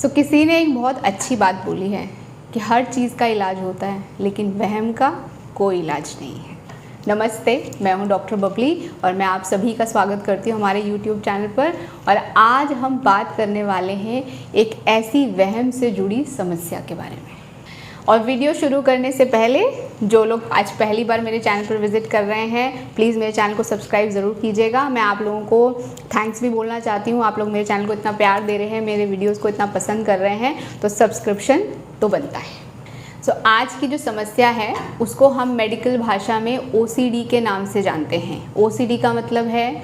किसी ने एक बहुत अच्छी बात बोली है कि हर चीज़ का इलाज होता है लेकिन वहम का कोई इलाज नहीं है। नमस्ते, मैं हूं डॉक्टर बबली और मैं आप सभी का स्वागत करती हूं हमारे YouTube चैनल पर। और आज हम बात करने वाले हैं एक ऐसी वहम से जुड़ी समस्या के बारे में। और वीडियो शुरू करने से पहले जो लोग आज पहली बार मेरे चैनल पर विज़िट कर रहे हैं, प्लीज़ मेरे चैनल को सब्सक्राइब ज़रूर कीजिएगा। मैं आप लोगों को थैंक्स भी बोलना चाहती हूँ। आप लोग मेरे चैनल को इतना प्यार दे रहे हैं, मेरे वीडियोस को इतना पसंद कर रहे हैं, तो सब्सक्रिप्शन तो बनता है। आज की जो समस्या है उसको हम मेडिकल भाषा में OCD के नाम से जानते हैं। OCD का मतलब है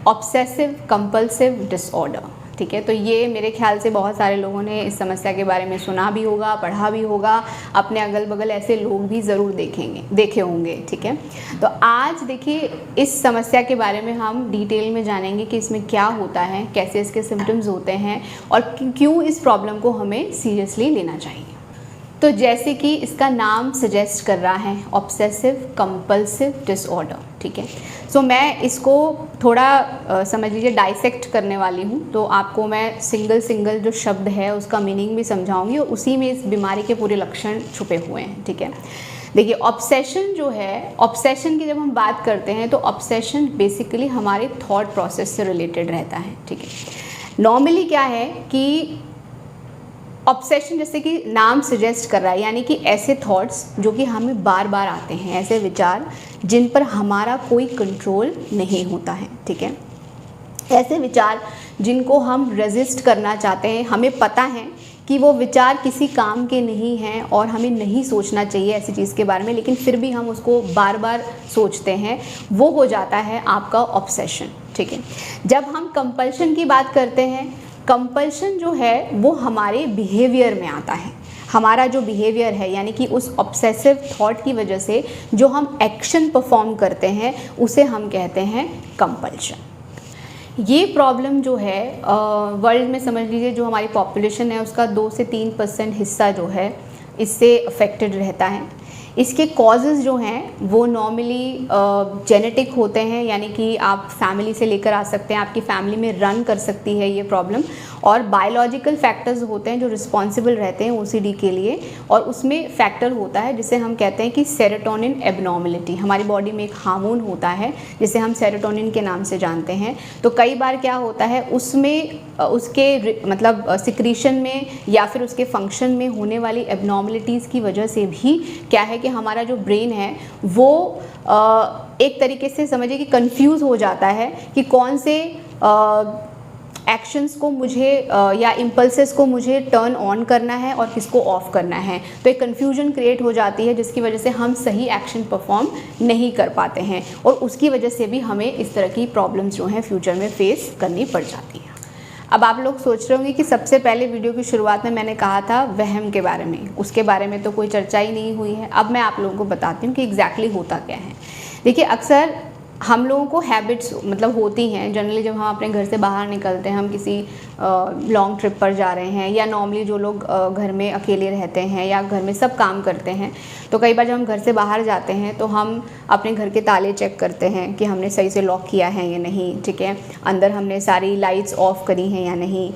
ऑब्सेसिव कंपल्सिव डिसऑर्डर। ठीक है, तो ये मेरे ख्याल से बहुत सारे लोगों ने इस समस्या के बारे में सुना भी होगा, पढ़ा भी होगा, अपने अगल बगल ऐसे लोग भी ज़रूर देखे होंगे। ठीक है, तो आज देखिए इस समस्या के बारे में हम डिटेल में जानेंगे कि इसमें क्या होता है, कैसे इसके सिम्टम्स होते हैं और क्यों इस प्रॉब्लम को हमें सीरियसली लेना चाहिए। तो जैसे कि इसका नाम सजेस्ट कर रहा है, ऑब्सेसिव कंपल्सिव डिसऑर्डर। ठीक है, मैं इसको थोड़ा समझ लीजिए डाइसेक्ट करने वाली हूँ। तो आपको मैं सिंगल जो शब्द है उसका मीनिंग भी समझाऊंगी और उसी में इस बीमारी के पूरे लक्षण छुपे हुए हैं। ठीक है, देखिए ऑब्सेशन जो है, ऑब्सेशन की जब हम बात करते हैं तो ऑब्सेशन बेसिकली हमारे थॉट प्रोसेस से रिलेटेड रहता है। ठीक है, नॉर्मली क्या है कि ऑब्सेशन जैसे कि नाम सजेस्ट कर रहा है, यानी कि ऐसे थॉट्स जो कि हमें बार बार आते हैं, ऐसे विचार जिन पर हमारा कोई कंट्रोल नहीं होता है। ठीक है, ऐसे विचार जिनको हम रेजिस्ट करना चाहते हैं, हमें पता है कि वो विचार किसी काम के नहीं हैं और हमें नहीं सोचना चाहिए ऐसी चीज़ के बारे में, लेकिन फिर भी हम उसको बार बार सोचते हैं, वो हो जाता है आपका ऑब्सेशन। ठीक है, जब हम कंपल्शन की बात करते हैं, कंपल्शन जो है वो हमारे बिहेवियर में आता है। हमारा जो बिहेवियर है यानी कि उस ऑब्सेसिव थॉट की वजह से जो हम एक्शन परफॉर्म करते हैं उसे हम कहते हैं कंपल्शन। ये प्रॉब्लम जो है वर्ल्ड में समझ लीजिए जो हमारी पॉपुलेशन है उसका 2 से 3% हिस्सा जो है इससे अफेक्टेड रहता है। इसके कॉजेज़ जो हैं वो नॉर्मली जेनेटिक होते हैं, यानी कि आप फैमिली से लेकर आ सकते हैं, आपकी फैमिली में रन कर सकती है ये प्रॉब्लम। और बायोलॉजिकल फैक्टर्स होते हैं जो रिस्पॉन्सिबल रहते हैं OCD के लिए, और उसमें फैक्टर होता है जिसे हम कहते हैं कि सेरोटोनिन एबनॉर्मलिटी। हमारी बॉडी में एक हार्मोन होता है जिसे हम सेरोटोनिन के नाम से जानते हैं। तो कई बार क्या होता है उसमें उसके मतलब सिक्रीशन में या फिर उसके फंक्शन में होने वाली एबनॉर्मलिटीज़ की वजह से भी क्या है कि हमारा जो ब्रेन है वो एक तरीके से समझिए कि कंफ्यूज हो जाता है कि कौन से एक्शंस को मुझे या इम्पल्सेस को मुझे टर्न ऑन करना है और किसको ऑफ करना है। तो एक कन्फ्यूजन क्रिएट हो जाती है जिसकी वजह से हम सही एक्शन परफॉर्म नहीं कर पाते हैं और उसकी वजह से भी हमें इस तरह की प्रॉब्लम्स जो हैं फ्यूचर में फेस करनी पड़ जाती हैं। अब आप लोग सोच रहे होंगे कि सबसे पहले वीडियो की शुरुआत में मैंने कहा था वहम के बारे में, उसके बारे में तो कोई चर्चा ही नहीं हुई है। अब मैं आप लोगों को बताती हूँ कि एग्जैक्टली होता क्या है। देखिए अक्सर हम लोगों को हैबिट्स मतलब होती हैं जनरली, जब हम अपने घर से बाहर निकलते हैं, हम किसी लॉन्ग ट्रिप पर जा रहे हैं या नॉर्मली जो लोग घर में अकेले रहते हैं या घर में सब काम करते हैं, तो कई बार जब हम घर से बाहर जाते हैं तो हम अपने घर के ताले चेक करते हैं कि हमने सही से लॉक किया है या नहीं। ठीक है, अंदर हमने सारी लाइट्स ऑफ करी हैं या नहीं,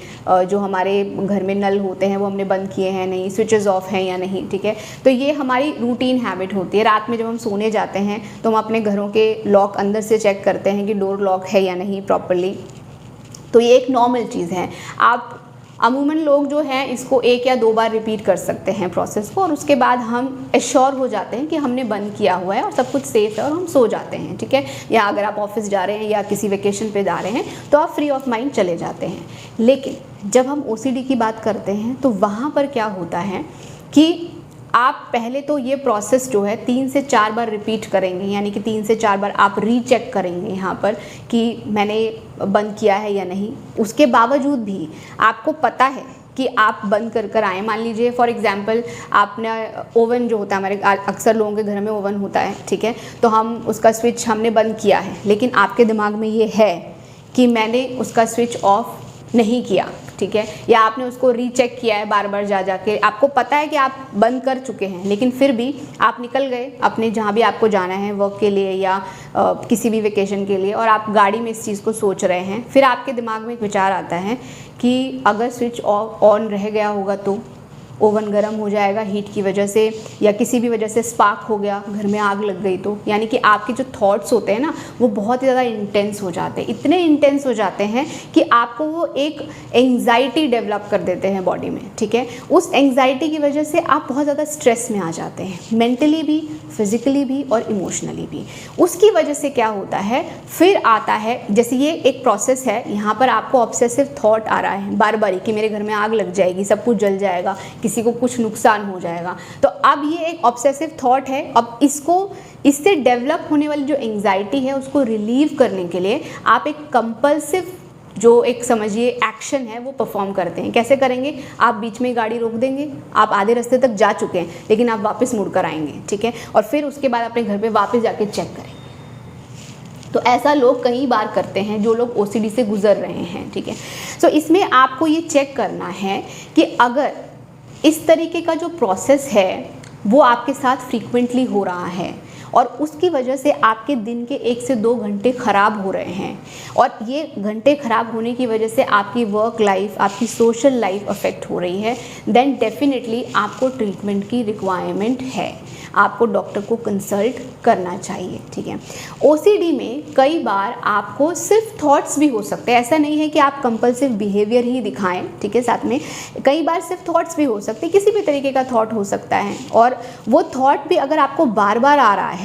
जो हमारे घर में नल होते हैं वो हमने बंद किए हैं नहीं, स्विचेस ऑफ हैं या नहीं। ठीक है, तो ये हमारी रूटीन हैबिट होती है। रात में जब हम सोने जाते हैं तो हम अपने घरों के लॉक अंदर से चेक करते हैं कि डोर लॉक है या नहीं प्रॉपर्ली। तो ये एक नॉर्मल चीज़ है। आप अमूमन लोग जो हैं इसको 1 या 2 बार रिपीट कर सकते हैं प्रोसेस को, और उसके बाद हम एश्योर हो जाते हैं कि हमने बंद किया हुआ है और सब कुछ सेफ है और हम सो जाते हैं। ठीक है, या अगर आप ऑफिस जा रहे हैं या किसी वेकेशन पे जा रहे हैं तो आप फ्री ऑफ माइंड चले जाते हैं। लेकिन जब हम OCD की बात करते हैं तो वहाँ पर क्या होता है कि आप पहले तो ये प्रोसेस जो है 3 से 4 बार रिपीट करेंगे, यानी कि 3 से 4 बार आप रीचेक करेंगे यहाँ पर कि मैंने बंद किया है या नहीं। उसके बावजूद भी आपको पता है कि आप बंद कर आए। मान लीजिए फॉर एग्जांपल आपने ओवन जो होता है, हमारे अक्सर लोगों के घर में ओवन होता है, ठीक है, तो हम उसका स्विच हमने बंद किया है, लेकिन आपके दिमाग में ये है कि मैंने उसका स्विच ऑफ नहीं किया। ठीक है, या आपने उसको रीचेक किया है बार बार जा के, आपको पता है कि आप बंद कर चुके हैं, लेकिन फिर भी आप निकल गए अपने जहाँ भी आपको जाना है वर्क के लिए या किसी भी वेकेशन के लिए, और आप गाड़ी में इस चीज़ को सोच रहे हैं। फिर आपके दिमाग में एक विचार आता है कि अगर स्विच ऑन रह गया होगा तो ओवन गर्म हो जाएगा हीट की वजह से, या किसी भी वजह से स्पार्क हो गया, घर में आग लग गई तो, यानी कि आपके जो थॉट्स होते हैं ना वो बहुत ही ज़्यादा इंटेंस हो जाते हैं, इतने इंटेंस हो जाते हैं कि आपको वो एक एंग्जाइटी डेवलप कर देते हैं बॉडी में, ठीक है। उस एंग्जाइटी की वजह से आप बहुत ज़्यादा स्ट्रेस में आ जाते हैं, मेंटली भी, फिजिकली भी और इमोशनली भी। उसकी वजह से क्या होता है, फिर आता है, जैसे ये एक प्रोसेस है, यहाँ पर आपको ऑब्सेसिव थॉट आ रहा है बार बार कि मेरे घर में आग लग जाएगी, सब कुछ जल जाएगा, किसी को कुछ नुकसान हो जाएगा। तो अब ये एक ऑब्सेसिव थॉट है। अब इससे डेवलप होने वाली जो एंग्जाइटी है उसको रिलीव करने के लिए आप एक कंपल्सिव जो एक समझिए एक्शन है वो परफॉर्म करते हैं। कैसे करेंगे, आप बीच में गाड़ी रोक देंगे, आप आधे रास्ते तक जा चुके हैं लेकिन आप वापस मुड़ कर आएंगे, ठीक है, और फिर उसके बाद अपने घर पे वापस जाके चेक करेंगे। तो ऐसा लोग कई बार करते हैं जो लोग OCD से गुजर रहे हैं, ठीक है। सो इसमें आपको ये चेक करना है कि अगर इस तरीके का जो प्रोसेस है वो आपके साथ फ्रीक्वेंटली हो रहा है और उसकी वजह से आपके दिन के 1 से 2 घंटे ख़राब हो रहे हैं, और ये घंटे ख़राब होने की वजह से आपकी वर्क लाइफ, आपकी सोशल लाइफ अफेक्ट हो रही है, देन डेफिनेटली आपको ट्रीटमेंट की रिक्वायरमेंट है, आपको डॉक्टर को कंसल्ट करना चाहिए, ठीक है। OCD में कई बार आपको सिर्फ थॉट्स भी हो सकते हैं, ऐसा नहीं है कि आप कंपल्सिव बिहेवियर ही दिखाएं, ठीक है, साथ में कई बार सिर्फ थॉट्स भी हो सकते हैं, किसी भी तरीके का थॉट हो सकता है, और वो थॉट भी अगर आपको बार बार आ रहा है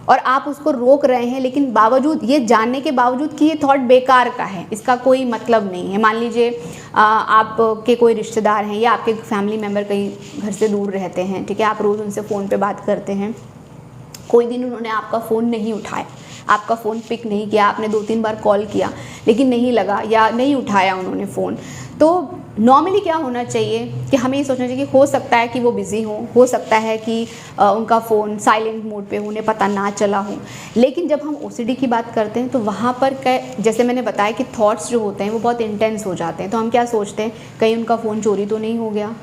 और आप उसको रोक रहे हैं, लेकिन बावजूद ये जानने के बावजूद कि ये थॉट बेकार का है, इसका कोई मतलब नहीं है। मान लीजिए आपके कोई रिश्तेदार हैं या आपके फैमिली मेम्बर कहीं घर से दूर रहते हैं, ठीक है, आप रोज़ उनसे फ़ोन पे बात करते हैं, कोई दिन उन्होंने आपका फ़ोन नहीं उठाया, आपका फ़ोन पिक नहीं किया, आपने 2-3 बार कॉल किया लेकिन नहीं लगा या नहीं उठाया उन्होंने फ़ोन, तो नॉर्मली क्या होना चाहिए कि हमें ये सोचना चाहिए कि हो सकता है कि वो बिज़ी हो सकता है कि उनका फ़ोन साइलेंट मोड पे हो, उन्हें पता ना चला हो। लेकिन जब हम OCD की बात करते हैं तो वहाँ पर जैसे मैंने बताया कि थॉट्स जो होते हैं वो बहुत इंटेंस हो जाते हैं, तो हम क्या सोचते हैं, कहीं उनका फ़ोन चोरी तो नहीं हो गया,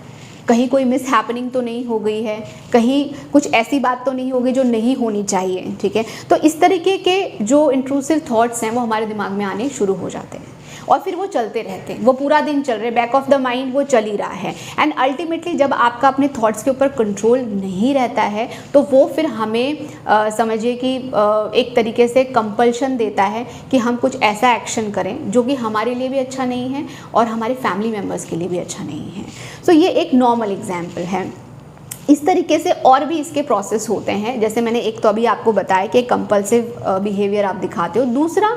कहीं कोई मिस हैपनिंग तो नहीं हो गई है, कहीं कुछ ऐसी बात तो नहीं हो गई जो नहीं होनी चाहिए, ठीक है। तो इस तरीके के जो इंट्रूसिव थॉट्स हैं वो हमारे दिमाग में आने शुरू हो जाते हैं और फिर वो चलते रहते हैं, वो पूरा दिन चल रहे, बैक ऑफ द माइंड वो चल ही रहा है। एंड अल्टीमेटली जब आपका अपने थॉट्स के ऊपर कंट्रोल नहीं रहता है तो वो फिर हमें समझिए कि एक तरीके से कंपल्शन देता है कि हम कुछ ऐसा एक्शन करें जो कि हमारे लिए भी अच्छा नहीं है और हमारे फैमिली मेम्बर्स के लिए भी अच्छा नहीं है। सो ये एक नॉर्मल एग्जाम्पल है। इस तरीके से और भी इसके प्रोसेस होते हैं, जैसे मैंने एक तो अभी आपको बताया कि कंपल्सिव बिहेवियर आप दिखाते हो, दूसरा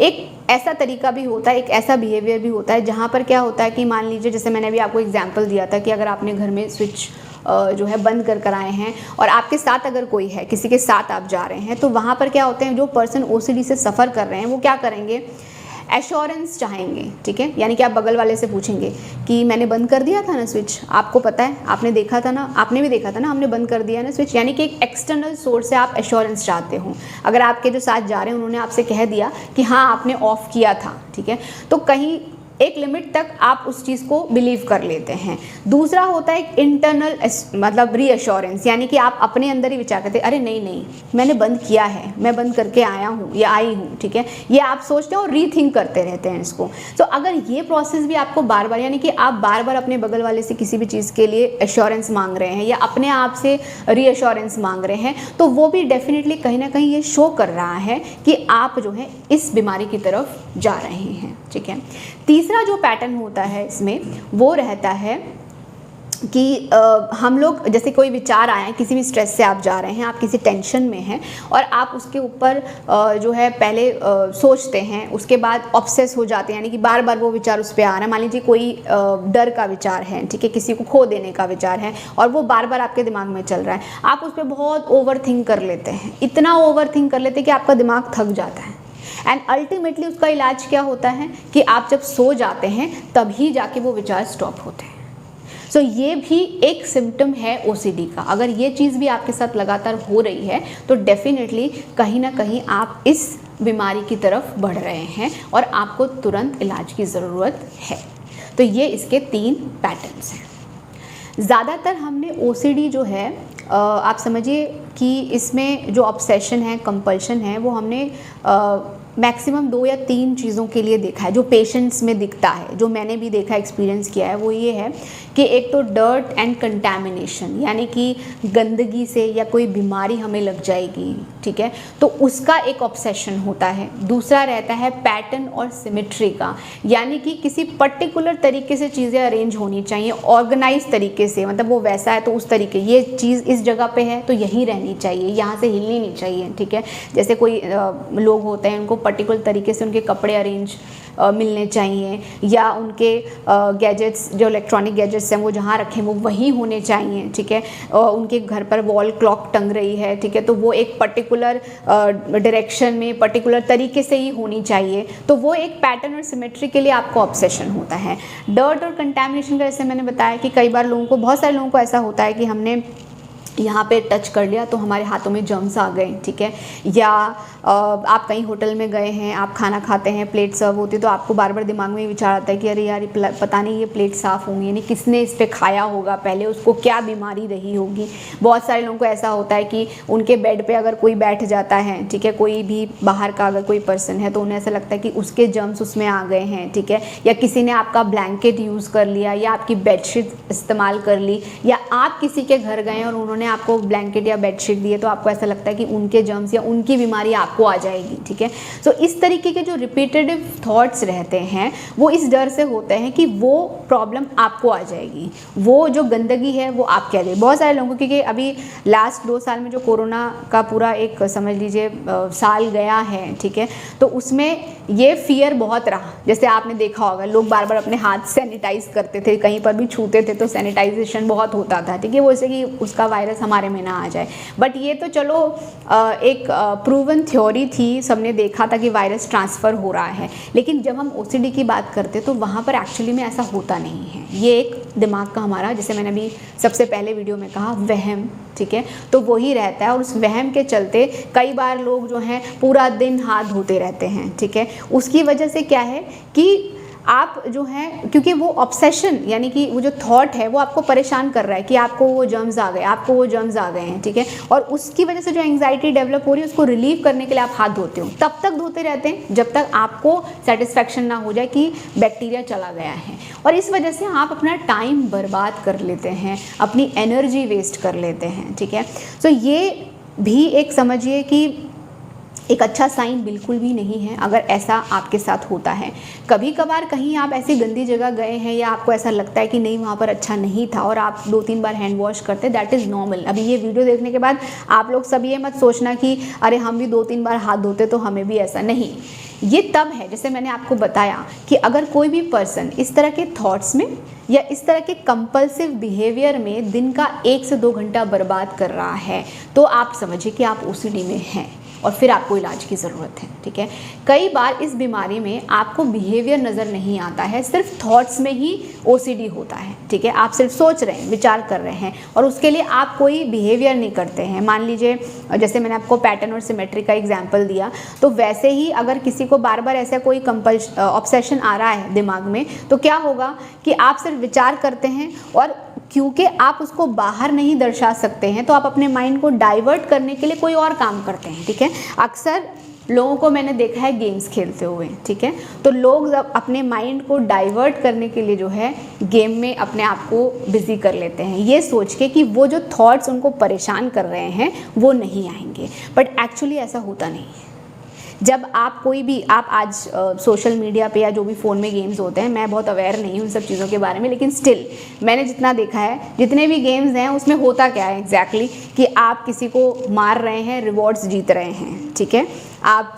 एक ऐसा तरीका भी होता है, एक ऐसा बिहेवियर भी होता है जहाँ पर क्या होता है कि मान लीजिए जैसे मैंने अभी आपको एग्जांपल दिया था कि अगर आपने घर में स्विच जो है बंद कर आए हैं और आपके साथ अगर कोई है, किसी के साथ आप जा रहे हैं, तो वहाँ पर क्या होते हैं, जो पर्सन OCD से सफ़र कर रहे हैं वो क्या करेंगे, एश्योरेंस चाहेंगे, ठीक है, यानी कि आप बगल वाले से पूछेंगे कि मैंने बंद कर दिया था ना स्विच, आपको पता है, आपने देखा था ना, आपने भी देखा था ना, हमने बंद कर दिया ना स्विच, यानी कि एक एक्सटर्नल सोर्स से आप एश्योरेंस चाहते हो। अगर आपके जो साथ जा रहे हैं उन्होंने आपसे कह दिया कि हाँ आपने ऑफ किया था, ठीक है, तो कहीं एक लिमिट तक आप उस चीज़ को बिलीव कर लेते हैं। दूसरा होता है एक इंटरनल मतलब रीअश्योरेंस, यानी कि आप अपने अंदर ही विचार करते हैं, अरे नहीं नहीं मैंने बंद किया है, मैं बंद करके आया हूँ या आई हूँ, ठीक है, ये आप सोचते हैं और रीथिंक करते रहते हैं इसको। तो अगर ये प्रोसेस भी आपको बार बार, यानी कि आप बार बार अपने बगल वाले से किसी भी चीज़ के लिए एश्योरेंस मांग रहे हैं या अपने आप से रीअश्योरेंस मांग रहे हैं, तो वो भी डेफिनेटली कहीं ना कहीं ये शो कर रहा है कि आप जो है इस बीमारी की तरफ जा रहे हैं, ठीक है। तीसरा जो पैटर्न होता है इसमें वो रहता है कि हम लोग, जैसे कोई विचार आए, किसी भी स्ट्रेस से आप जा रहे हैं, आप किसी टेंशन में हैं और आप उसके ऊपर जो है पहले सोचते हैं, उसके बाद ऑब्सेस हो जाते हैं, यानी कि बार बार वो विचार उस पर आ रहा है। मान लीजिए कोई डर का विचार है, ठीक है, किसी को खो देने का विचार है और वो बार बार आपके दिमाग में चल रहा है, आप उस पर बहुत ओवर थिंक कर लेते हैं, इतना ओवर थिंक कर लेते हैं कि आपका दिमाग थक जाता है। एंड अल्टीमेटली उसका इलाज क्या होता है कि आप जब सो जाते हैं तभी जाके वो विचार स्टॉप होते हैं। सो ये भी एक सिम्टम है OCD का। अगर ये चीज़ भी आपके साथ लगातार हो रही है तो डेफिनेटली कहीं ना कहीं आप इस बीमारी की तरफ बढ़ रहे हैं और आपको तुरंत इलाज की ज़रूरत है। तो ये इसके 3 पैटर्न्स हैं। ज़्यादातर हमने OCD जो है आप समझिए कि इसमें जो ऑब्सेशन है, कंपल्शन है, वो हमने मैक्सिमम 2 या 3 चीज़ों के लिए देखा है, जो पेशेंट्स में दिखता है, जो मैंने भी देखा एक्सपीरियंस किया है, वो ये है कि एक तो डर्ट एंड कंटैमिनेशन, यानी कि गंदगी से या कोई बीमारी हमें लग जाएगी, ठीक है, तो उसका एक ऑब्सेशन होता है। दूसरा रहता है पैटर्न और सिमेट्री का, यानी कि किसी पर्टिकुलर तरीके से चीज़ें अरेंज होनी चाहिए, ऑर्गेनाइज तरीके से, मतलब वो वैसा है तो उस तरीके, ये चीज़ इस जगह पे है तो यहीं रहनी चाहिए, यहाँ से हिलनी नहीं चाहिए, ठीक है। जैसे कोई लोग होते हैं, उनको पर्टिकुलर तरीके से उनके कपड़े अरेंज मिलने चाहिए, या उनके गैजेट्स, जो इलेक्ट्रॉनिक गैजेट्स हैं, वो जहाँ रखें वो वहीं होने चाहिए, ठीक है। उनके घर पर वॉल क्लॉक टंग रही है, ठीक है, तो वो एक पर्टिकुलर डायरेक्शन में पर्टिकुलर तरीके से ही होनी चाहिए, तो वो एक पैटर्न और सिमेट्री के लिए आपको ऑब्सेशन होता है। डर्ट और कंटैमिनेशन का जैसे मैंने बताया कि कई बार लोगों को, बहुत सारे लोगों को ऐसा होता है कि हमने यहाँ पे टच कर लिया तो हमारे हाथों में जर्म्स आ गए, ठीक है, या आप कहीं होटल में गए हैं, आप खाना खाते हैं, प्लेट सर्व होती है तो आपको बार बार दिमाग में विचार आता है कि अरे यार पता नहीं ये प्लेट साफ़ होंगी, यानी किसने इस पर खाया होगा पहले, उसको क्या बीमारी रही होगी। बहुत सारे लोगों को ऐसा होता है कि उनके बेड पे अगर कोई बैठ जाता है, ठीक है, कोई भी बाहर का अगर कोई पर्सन है तो उन्हें ऐसा लगता है कि उसके जर्म्स उसमें आ गए हैं, ठीक है, या किसी ने आपका ब्लैंकेट यूज़ कर लिया, या आपकी बेडशीट इस्तेमाल कर ली, या आप किसी के घर गए और उन्होंने आपको ब्लैंकेट या बेडशीट दिए तो आपको ऐसा लगता है कि उनके जर्म्स या उनकी बीमारी आपको आ जाएगी, ठीक है। तो इस तरीके के जो रिपीटेटिव थॉट्स रहते हैं वो इस डर से होते हैं कि वो प्रॉब्लम आपको आ जाएगी, वो जो गंदगी है वो आप कह रहे। बहुत सारे लोगों को, क्योंकि अभी लास्ट 2 साल में जो कोरोना का पूरा एक समझ लीजिए साल गया है, ठीक है, तो उसमें ये फियर बहुत रहा। जैसे आपने देखा होगा लोग बार बार अपने हाथ सैनिटाइज करते थे, कहीं पर भी छूते थे तो सैनिटाइजेशन बहुत होता था, ठीक है, वो जैसे कि उसका वायरस हमारे में ना आ जाए। बट ये तो चलो एक प्रूवन थ्योरी थी, सबने देखा था कि वायरस ट्रांसफ़र हो रहा है, लेकिन जब हम OCD की बात करते तो वहाँ पर एक्चुअली में ऐसा होता नहीं है। ये एक दिमाग का हमारा, जैसे मैंने अभी सबसे पहले वीडियो में कहा, वहम, ठीक है, तो वही रहता है। और उस वहम के चलते कई बार लोग जो हैं पूरा दिन हाथ धोते रहते हैं, ठीक है। उसकी वजह से क्या है कि आप जो हैं, क्योंकि वो ऑब्सेशन, यानी कि वो जो थॉट है वो आपको परेशान कर रहा है कि आपको वो जर्म्स आ गए, आपको वो जर्म्स आ गए हैं, ठीक है, और उसकी वजह से जो एंग्जाइटी डेवलप हो रही है उसको रिलीव करने के लिए आप हाथ धोते हो। तब तक धोते रहते हैं जब तक आपको सेटिस्फैक्शन ना हो जाए कि बैक्टीरिया चला गया है, और इस वजह से आप अपना टाइम बर्बाद कर लेते हैं, अपनी एनर्जी वेस्ट कर लेते हैं, ठीक है। तो ये भी एक समझिए कि एक अच्छा साइन बिल्कुल भी नहीं है अगर ऐसा आपके साथ होता है। कभी कभार कहीं आप ऐसी गंदी जगह गए हैं या आपको ऐसा लगता है कि नहीं वहाँ पर अच्छा नहीं था और आप 2-3 बार हैंड वॉश करते, दैट इज़ नॉर्मल। अभी ये वीडियो देखने के बाद आप लोग सब ये मत सोचना कि अरे हम भी 2-3 बार हाथ धोते तो हमें भी ऐसा, नहीं। ये तब है, जैसे मैंने आपको बताया, कि अगर कोई भी पर्सन इस तरह के थॉट्स में या इस तरह के कंपल्सिव बिहेवियर में दिन का 1 से 2 घंटा बर्बाद कर रहा है तो आप समझिए कि आप OCD में हैं और फिर आपको इलाज की ज़रूरत है, ठीक है। कई बार इस बीमारी में आपको बिहेवियर नज़र नहीं आता है, सिर्फ थॉट्स में ही OCD होता है, ठीक है। आप सिर्फ सोच रहे हैं, विचार कर रहे हैं और उसके लिए आप कोई बिहेवियर नहीं करते हैं। मान लीजिए जैसे मैंने आपको पैटर्न और सिमेट्री का एग्जाम्पल दिया, तो वैसे ही अगर किसी को बार बार ऐसा कोई ऑब्सेशन आ रहा है दिमाग में, तो क्या होगा कि आप सिर्फ विचार करते हैं, और क्योंकि आप उसको बाहर नहीं दर्शा सकते हैं तो आप अपने माइंड को डाइवर्ट करने के लिए कोई और काम करते हैं, ठीक है। अक्सर लोगों को मैंने देखा है गेम्स खेलते हुए, ठीक है, तो लोग अपने माइंड को डाइवर्ट करने के लिए जो है गेम में अपने आप को बिजी कर लेते हैं, ये सोच के कि वो जो थॉट्स उनको परेशान कर रहे हैं वो नहीं आएंगे, बट एक्चुअली ऐसा होता नहीं है। जब आप कोई भी, आप आज सोशल मीडिया पे या जो भी फ़ोन में गेम्स होते हैं, मैं बहुत अवेयर नहीं हूँ उन सब चीज़ों के बारे में, लेकिन स्टिल मैंने जितना देखा है, जितने भी गेम्स हैं उसमें होता क्या है एग्जैक्टली कि आप किसी को मार रहे हैं, रिवॉर्ड्स जीत रहे हैं, ठीक है। आप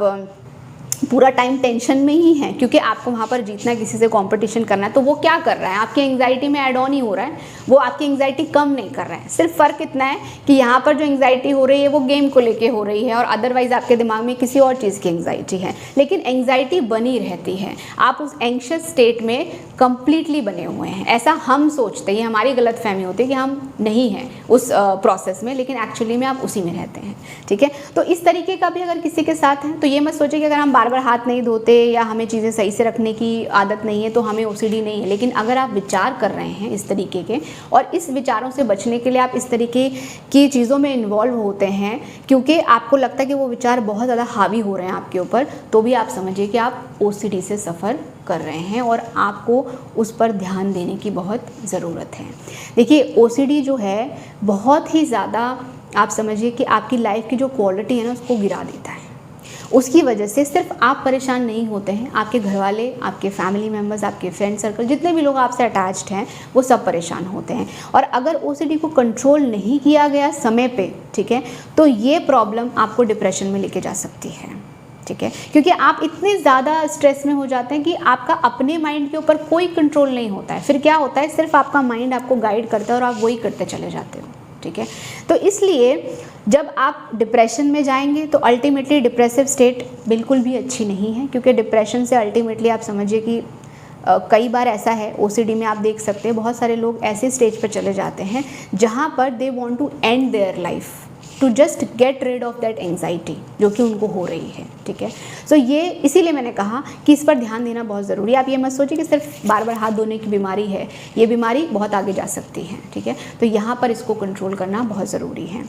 पूरा टाइम टेंशन में ही है क्योंकि आपको वहाँ पर जीतना है, किसी से कंपटीशन करना है, तो वो क्या कर रहा है, आपकी एंग्जाइटी में ऐड ऑन ही हो रहा है, वो आपकी एंग्जाइटी कम नहीं कर रहा है। सिर्फ फ़र्क इतना है कि यहाँ पर जो एंग्जाइटी हो रही है वो गेम को लेके हो रही है और अदरवाइज़ आपके दिमाग में किसी और चीज़ की एंग्जाइटी है, लेकिन एंग्जाइटी बनी रहती है। आप उस एंग्शियस स्टेट में कंप्लीटली बने हुए हैं, ऐसा हम सोचते हैं, हमारी गलत फहमी होती है कि हम नहीं हैं उस प्रोसेस में, लेकिन एक्चुअली में आप उसी में रहते हैं, ठीक है। तो इस तरीके का भी अगर किसी के साथ है तो ये मत सोचिए कि अगर हम बार बार हाथ नहीं धोते या हमें चीज़ें सही से रखने की आदत नहीं है तो हमें ओसीडी नहीं है। लेकिन अगर आप विचार कर रहे हैं इस तरीके के और इस विचारों से बचने के लिए आप इस तरीके की चीज़ों में इन्वॉल्व होते हैं क्योंकि आपको लगता है कि वो विचार बहुत ज़्यादा हावी हो रहे हैं आपके ऊपर, तो भी आप समझिए कि आप ओसीडी से सफ़र कर रहे हैं और आपको उस पर ध्यान देने की बहुत ज़रूरत है। देखिए ओसीडी जो है बहुत ही ज़्यादा आप समझिए कि आपकी लाइफ की जो क्वालिटी है ना उसको गिरा देता है। उसकी वजह से सिर्फ आप परेशान नहीं होते हैं, आपके घर वाले, आपके फैमिली मेम्बर्स, आपके फ्रेंड सर्कल, जितने भी लोग आपसे अटैच्ड हैं वो सब परेशान होते हैं। और अगर ओसीडी को कंट्रोल नहीं किया गया समय पे, ठीक है, तो ये प्रॉब्लम आपको डिप्रेशन में लेके जा सकती है, ठीक है, क्योंकि आप इतने ज़्यादा स्ट्रेस में हो जाते हैं कि आपका अपने माइंड के ऊपर कोई कंट्रोल नहीं होता है। फिर क्या होता है, सिर्फ आपका माइंड आपको गाइड करता है और आप वही करते चले जाते हो, ठीक है। तो इसलिए जब आप डिप्रेशन में जाएंगे तो अल्टीमेटली डिप्रेसिव स्टेट बिल्कुल भी अच्छी नहीं है, क्योंकि डिप्रेशन से अल्टीमेटली आप समझिए कि कई बार ऐसा है ओसीडी में आप देख सकते हैं बहुत सारे लोग ऐसे स्टेज पर चले जाते हैं जहाँ पर they want to end their life to just get rid of that anxiety जो कि उनको हो रही है, ठीक है। सो ये इसीलिए मैंने कहा कि इस पर ध्यान देना बहुत ज़रूरी है। आप ये मत सोचिए कि सिर्फ बार बार हाथ धोने की बीमारी है, ये बीमारी बहुत आगे जा सकती है, ठीक है। तो यहाँ पर इसको कंट्रोल करना बहुत ज़रूरी है।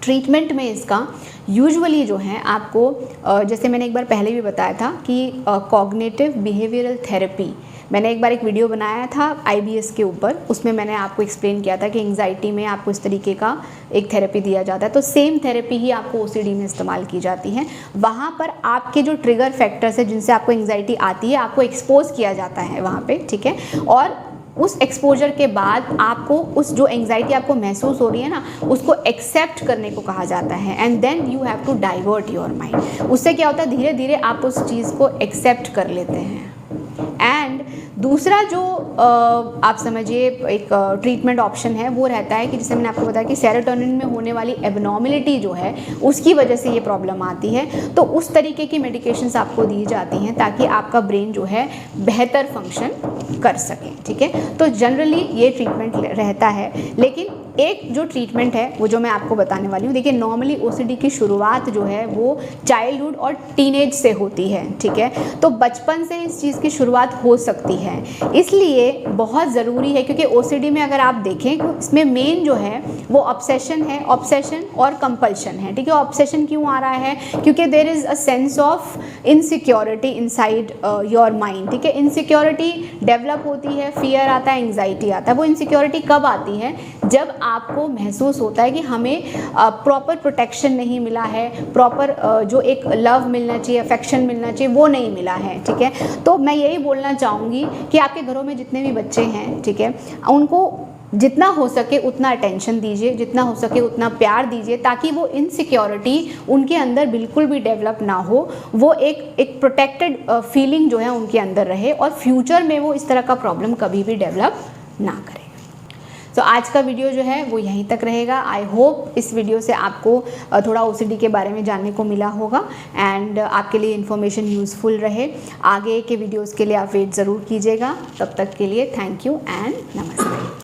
ट्रीटमेंट में इसका यूजुअली जो है आपको जैसे मैंने एक बार पहले भी बताया था कि कॉग्निटिव बिहेवियरल थेरेपी, मैंने एक बार एक वीडियो बनाया था IBS के ऊपर, उसमें मैंने आपको एक्सप्लेन किया था कि एंग्जाइटी में आपको इस तरीके का एक थेरेपी दिया जाता है। तो सेम थेरेपी ही आपको OCD में इस्तेमाल की जाती है। वहाँ पर आपके जो ट्रिगर फैक्टर्स है जिनसे आपको एंग्जाइटी आती है आपको एक्सपोज किया जाता है वहाँ पे, ठीक है। और उस एक्सपोजर के बाद आपको उस जो एंग्जाइटी आपको महसूस हो रही है ना उसको एक्सेप्ट करने को कहा जाता है, and then you have to divert your mind. उससे क्या होता है, धीरे धीरे आप उस चीज़ को एक्सेप्ट कर लेते हैं। एंड दूसरा जो आप समझिए एक ट्रीटमेंट ऑप्शन है वो रहता है कि जैसे मैंने आपको बताया कि सेरोटोनिन में होने वाली एबनॉर्मलिटी जो है उसकी वजह से ये प्रॉब्लम आती है। तो उस तरीके की मेडिकेशंस आपको दी जाती हैं ताकि आपका ब्रेन जो है बेहतर फंक्शन कर सके, ठीक है। तो जनरली ये ट्रीटमेंट रहता है। लेकिन एक जो ट्रीटमेंट है वो जो मैं आपको बताने वाली हूँ, देखिए नॉर्मली OCD की शुरुआत जो है वो चाइल्डहुड और टीनेज से होती है, ठीक है। तो बचपन से इस चीज़ की शुरुआत हो सकती है, इसलिए बहुत ज़रूरी है क्योंकि OCD में अगर आप देखें तो इसमें मेन जो है वो ऑब्सेशन है, ऑब्सेशन और कंपल्शन है, ठीक है। ऑब्सेशन क्यों आ रहा है, क्योंकि there is a sense of insecurity inside your mind, ठीक है। इनसिक्योरिटी डेवलप होती है, फियर आता है, एंग्जाइटी आता है। वो इनसिक्योरिटी कब आती है, जब आपको महसूस होता है कि हमें प्रॉपर प्रोटेक्शन नहीं मिला है, प्रॉपर जो एक लव मिलना चाहिए, अफेक्शन मिलना चाहिए, वो नहीं मिला है, ठीक है। तो मैं यही बोलना चाहूँगी कि आपके घरों में जितने भी बच्चे हैं, ठीक है, उनको जितना हो सके उतना अटेंशन दीजिए, जितना हो सके उतना प्यार दीजिए, ताकि वो इनसिक्योरिटी उनके अंदर बिल्कुल भी डेवलप ना हो। वो एक प्रोटेक्टेड फीलिंग जो है उनके अंदर रहे और फ्यूचर में वो इस तरह का प्रॉब्लम कभी भी डेवलप ना करें। तो आज का वीडियो जो है वो यहीं तक रहेगा। आई होप इस वीडियो से आपको थोड़ा OCD के बारे में जानने को मिला होगा एंड आपके लिए इन्फॉर्मेशन यूज़फुल रहे। आगे के वीडियोस के लिए आप वेट ज़रूर कीजिएगा। तब तक के लिए थैंक यू एंड नमस्ते।